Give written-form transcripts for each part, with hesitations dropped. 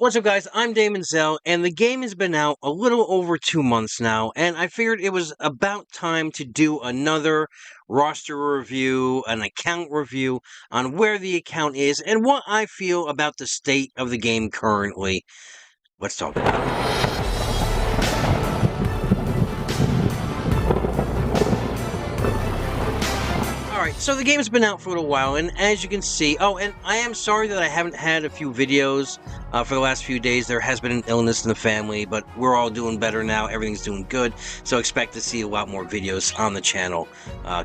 What's up, guys? I'm Daemonxel, and the game has been out a little over 2 months now, and I figured it was about time to do another roster review, an account review on where the account is, and what I feel about the state of the game currently. Let's talk about it. Alright, so the game's been out for a little while, and as you can see... Oh, and I am sorry that I haven't had a few videos for the last few days. There has been an illness in the family, but we're all doing better now. Everything's doing good, so expect to see a lot more videos on the channel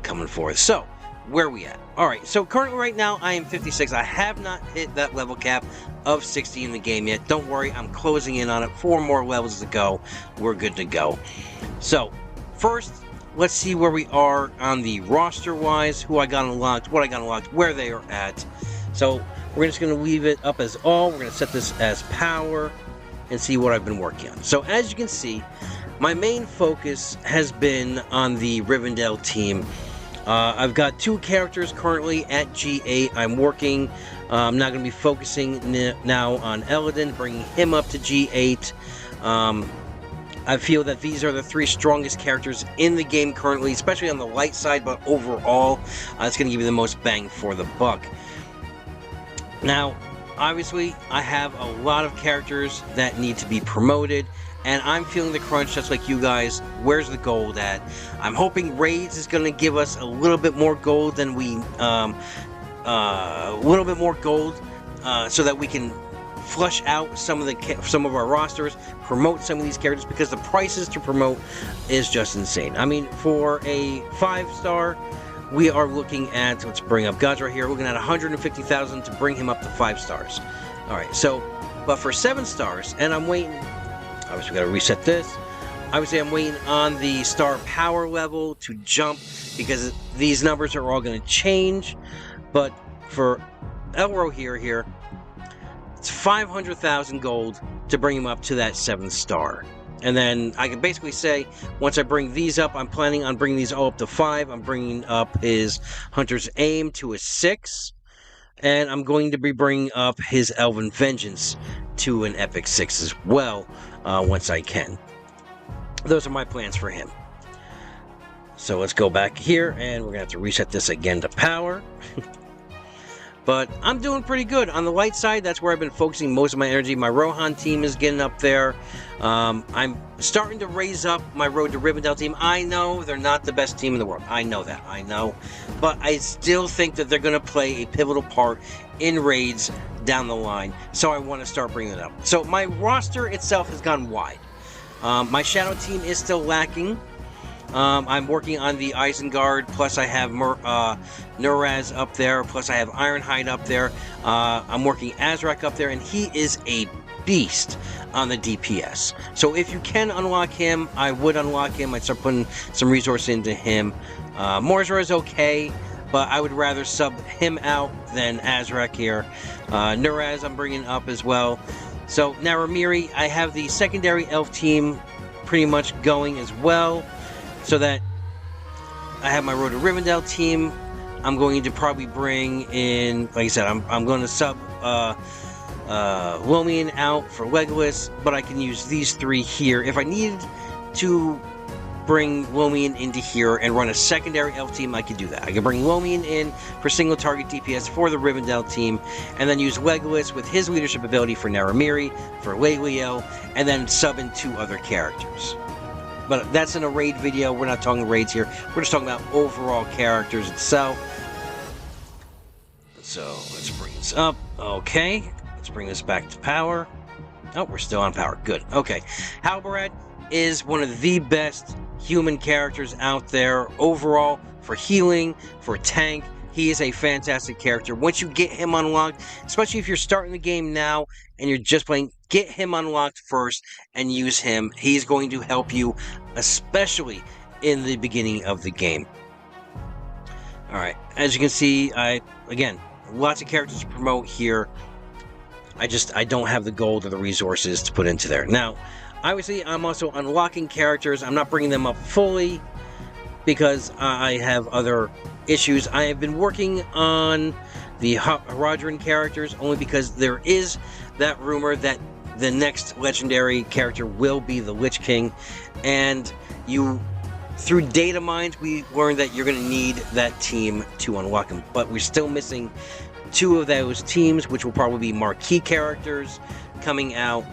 coming forth. So, where are we at? Alright, so currently right now, I am 56. I have not hit that level cap of 60 in the game yet. Don't worry, I'm closing in on it. 4 more levels to go. We're good to go. So, first... let's see where we are on the roster-wise, who I got unlocked, what I got unlocked, where they are at. So, we're just going to leave it up as all. We're going to set this as power and see what I've been working on. So, as you can see, my main focus has been on the Rivendell team. I've got 2 characters currently at G8. I'm working. I'm not going to be focusing now on Elladan, bringing him up to G8. I feel that these are the 3 strongest characters in the game currently, especially on the light side, but overall, it's going to give you the most bang for the buck. Now, obviously, I have a lot of characters that need to be promoted, and I'm feeling the crunch just like you guys. Where's the gold at? I'm hoping Raids is going to give us a little bit more gold than we... so that we can flush out some of our rosters, promote some of these characters, because the prices to promote is just insane. I mean, for a 5-star, we are looking at, let's bring up Gods right here, we're looking at 150,000 to bring him up to 5 stars. Alright, so, but for 7 stars, and I'm waiting, obviously we gotta reset this, obviously I'm waiting on the star power level to jump, because these numbers are all going to change, but for Elro here, it's 500,000 gold to bring him up to that 7th star. And then I can basically say, once I bring these up, I'm planning on bringing these all up to 5. I'm bringing up his Hunter's Aim to a 6. And I'm going to be bringing up his Elven Vengeance to an epic 6 as well, once I can. Those are my plans for him. So let's go back here, and we're going to have to reset this again to power. But I'm doing pretty good. On the light side, that's where I've been focusing most of my energy. My Rohan team is getting up there. I'm starting to raise up my Road to Rivendell team. I know they're not the best team in the world. I know that. I know. But I still think that they're going to play a pivotal part in raids down the line. So I want to start bringing it up. So my roster itself has gone wide. My Shadow team is still lacking. I'm working on the Isengard, plus I have Nuraz up there, plus I have Ironhide up there. I'm working Azrak up there, and he is a beast on the DPS. So if you can unlock him, I would unlock him. I'd start putting some resource into him. Morzra is okay, but I would rather sub him out than Azrak here. Nuraz I'm bringing up as well. So Naramiri, I have the secondary elf team pretty much going as well. So that I have my Road to Rivendell team. I'm going to probably bring in, like I said, I'm going to sub Lomien out for Legolas, but I can use these 3 here. If I needed to bring Lomien into here and run a secondary elf team, I could do that. I can bring Lomien in for single target DPS for the Rivendell team, and then use Legolas with his leadership ability for Naramiri, for Lelio, and then sub in 2 other characters. But that's in a raid video. We're not talking raids here. We're just talking about overall characters itself. So, let's bring this up. Okay. Let's bring this back to power. Oh, we're still on power. Good. Okay. Halbarad is one of the best human characters out there. Overall, for healing, for tank, he is a fantastic character. Once you get him unlocked, especially if you're starting the game now and you're just playing, get him unlocked first and use him. He's going to help you, especially in the beginning of the game. Alright, as you can see, again, lots of characters to promote here. I don't have the gold or the resources to put into there. Now, obviously, I'm also unlocking characters. I'm not bringing them up fully because I have other issues. I have been working on the Haradrim characters only because there is that rumor that the next legendary character will be the Lich King, and through data mines, we learned that you're going to need that team to unlock him. But we're still missing 2 of those teams, which will probably be marquee characters coming out.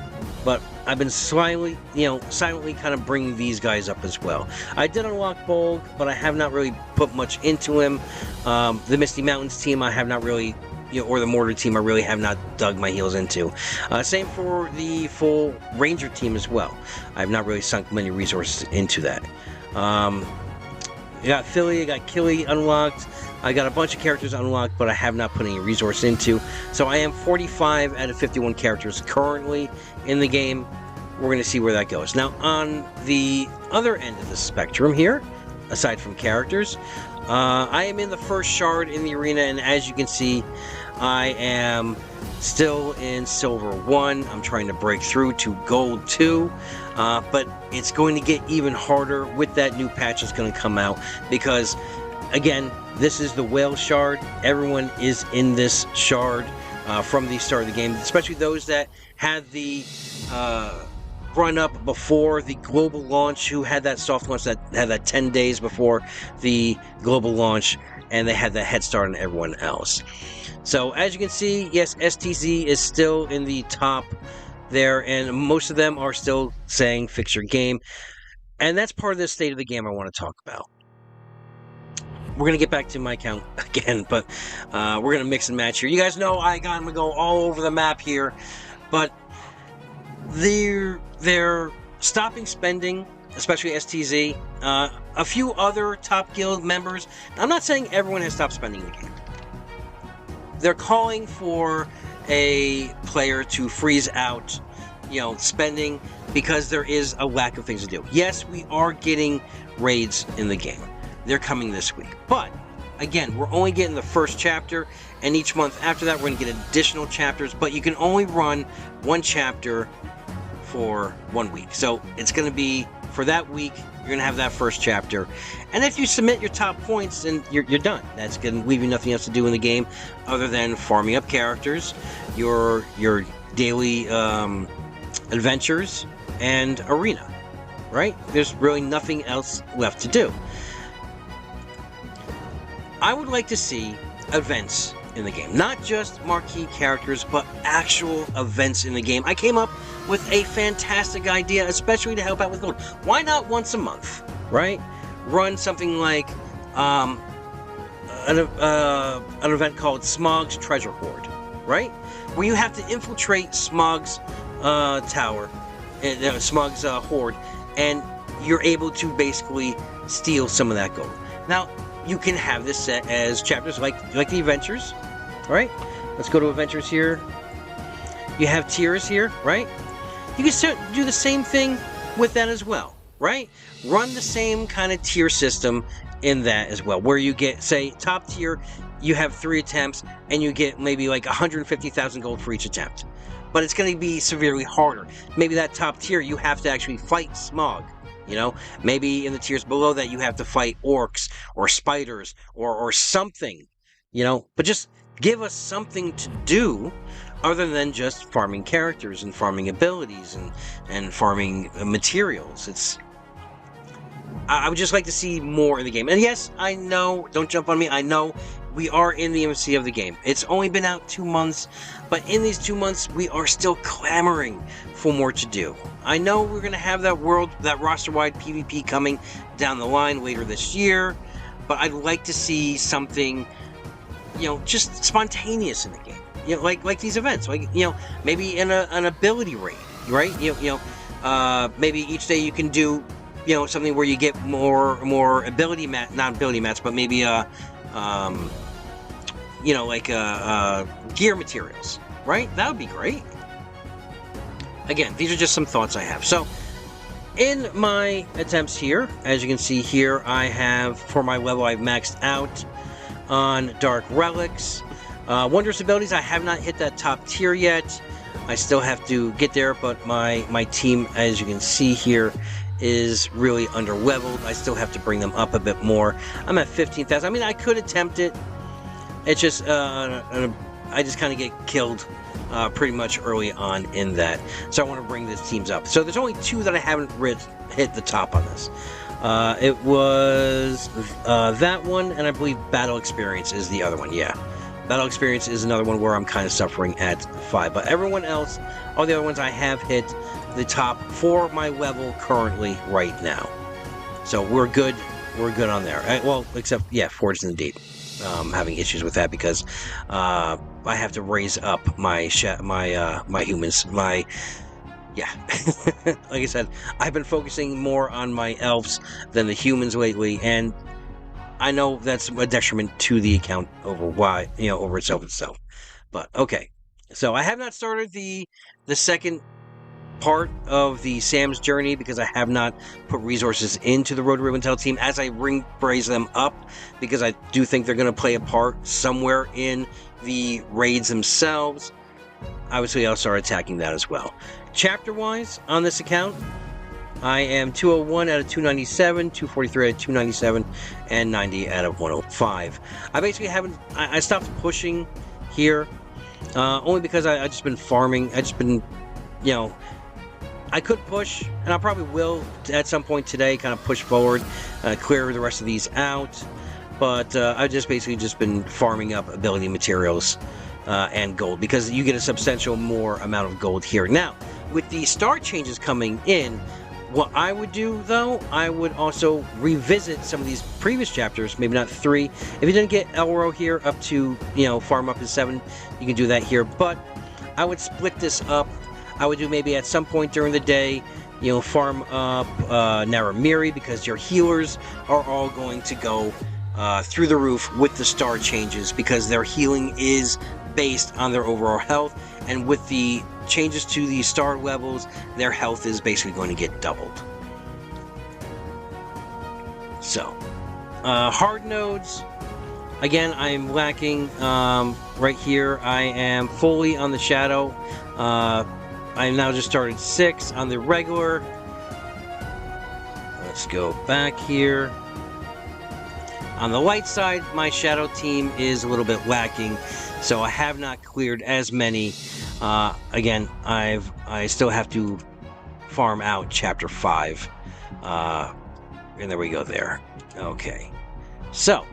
But I've been silently kind of bringing these guys up as well. I did unlock Bolg, but I have not really put much into him. The Misty Mountains team, I have not really, or the Mordor team, I really have not dug my heels into. Same for the full Ranger team as well. I have not really sunk many resources into that. I got Philly, I got Killy unlocked. I got a bunch of characters unlocked, but I have not put any resource into. So I am 45 out of 51 characters currently in the game. We're going to see where that goes. Now, on the other end of the spectrum here, aside from characters, I am in the first shard in the arena, and as you can see, I am still in Silver 1. I'm trying to break through to Gold 2, but it's going to get even harder with that new patch that's going to come out, because, again, this is the Whale Shard. Everyone is in this shard from the start of the game, especially those that had the run up before the global launch, who had that soft launch that had that 10 days before the global launch, and they had that head start on everyone else. So as you can see, yes, STZ is still in the top there, and most of them are still saying fix your game, and that's part of the state of the game I want to talk about. We're going to get back to my account again, but we're going to mix and match here. You guys know I'm going to go all over the map here, but they're stopping spending, especially STZ. A few other top guild members, I'm not saying everyone has stopped spending the game. They're calling for a player to freeze out, spending, because there is a lack of things to do. Yes, we are getting raids in the game. They're coming this week. But, again, we're only getting the first chapter, and each month after that we're going to get additional chapters, but you can only run 1 chapter for 1 week. So it's going to be, for that week, you're going to have that first chapter. And if you submit your top points, then you're done. That's going to leave you nothing else to do in the game other than farming up characters, your daily adventures, and arena, right? There's really nothing else left to do. I would like to see events in the game. Not just marquee characters, but actual events in the game. I came up with a fantastic idea, especially to help out with gold. Why not once a month, right? Run something like an event called Smaug's Treasure Hoard, right? Where you have to infiltrate Smaug's tower, Smaug's hoard, and you're able to basically steal some of that gold. Now, you can have this set as chapters like the adventures, right? Let's go to adventures here. You have tiers here, right? You can do the same thing with that as well, right? Run the same kind of tier system in that as well, where you get, say, top tier, you have 3 attempts, and you get maybe like 150,000 gold for each attempt. But it's going to be severely harder. Maybe that top tier, you have to actually fight Smaug. Maybe in the tiers below that you have to fight orcs or spiders or something, but just give us something to do other than just farming characters and farming abilities and farming materials. I would just like to see more in the game. And yes, I know, don't jump on me, I know we are in the infancy of the game. It's only been out 2 months, but in these 2 months, we are still clamoring for more to do. I know we're going to have that roster-wide PvP coming down the line later this year, but I'd like to see something, just spontaneous in the game. Like these events, maybe in an ability raid, right? Maybe each day you can do, something where you get more ability not ability mats, but maybe gear materials, right? That would be great. Again, these are just some thoughts I have. So, in my attempts here, as you can see here, I have, for my level, I've maxed out on Dark Relics. Wondrous abilities, I have not hit that top tier yet. I still have to get there, but my team, as you can see here, is really under-leveled. I still have to bring them up a bit more. I'm at 15,000. I mean, I could attempt it. It's just, I just kind of get killed pretty much early on in that. So I want to bring these teams up. So there's only 2 that I haven't hit the top on this. It was that one, and I believe Battle Experience is the other one. Yeah, Battle Experience is another one where I'm kind of suffering at 5. But everyone else, all the other ones, I have hit the top for my level currently right now. So we're good. We're good on there. Well, except, yeah, Forged in the Deep. Having issues with that because I have to raise up my humans. Yeah, like I said, I've been focusing more on my elves than the humans lately, and I know that's a detriment to the account over itself. But okay, so I have not started the second part of the Sam's journey because I have not put resources into the Road to Rivendell team as I raise them up, because I do think they're going to play a part somewhere in the raids themselves. Obviously, I'll start attacking that as well. Chapter-wise, on this account, I am 201 out of 297, 243 out of 297, and 90 out of 105. I basically haven't... I stopped pushing here, only because I just been farming. I just been, I could push, and I probably will at some point today, kind of push forward, clear the rest of these out. But I've just basically been farming up ability materials and gold, because you get a substantial more amount of gold here. Now, with the star changes coming in, what I would do, though, I would also revisit some of these previous chapters, maybe not 3. If you didn't get Elro here up to, farm up to 7, you can do that here. But I would split this up. I would do maybe at some point during the day, farm up Naramiri, because your healers are all going to go through the roof with the star changes, because their healing is based on their overall health, and with the changes to the star levels, their health is basically going to get doubled. So, hard nodes, again, I'm lacking right here. I am fully on the shadow. I now just started 6 on the regular. Let's go back here. On the light side, my shadow team is a little bit lacking, so I have not cleared as many. Again, I still have to farm out Chapter 5. And there we go there. Okay. So.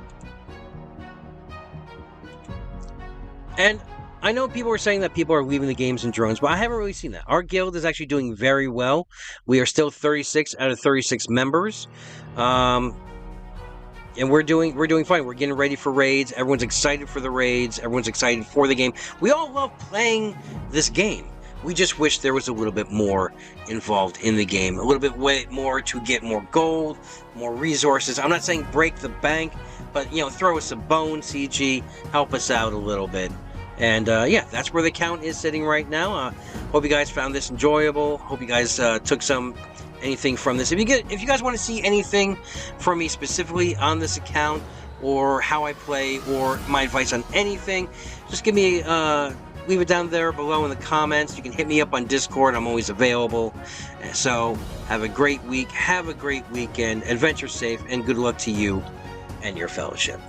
And I know people are saying that people are leaving the games in drones, but I haven't really seen that. Our guild is actually doing very well. We are still 36 out of 36 members. And we're doing fine. We're getting ready for raids. Everyone's excited for the raids. Everyone's excited for the game. We all love playing this game. We just wish there was a little bit more involved in the game. A little bit way more to get more gold, more resources. I'm not saying break the bank, but, throw us a bone, CG. Help us out a little bit. And, yeah, that's where the count is sitting right now. Hope you guys found this enjoyable. Hope you guys took anything from this. If you guys want to see anything from me specifically on this account, or how I play, or my advice on anything, just give me leave it down there below in the comments. You can hit me up on Discord. I'm always available. So have a great week, have a great weekend, adventure safe, and good luck to you and your fellowship.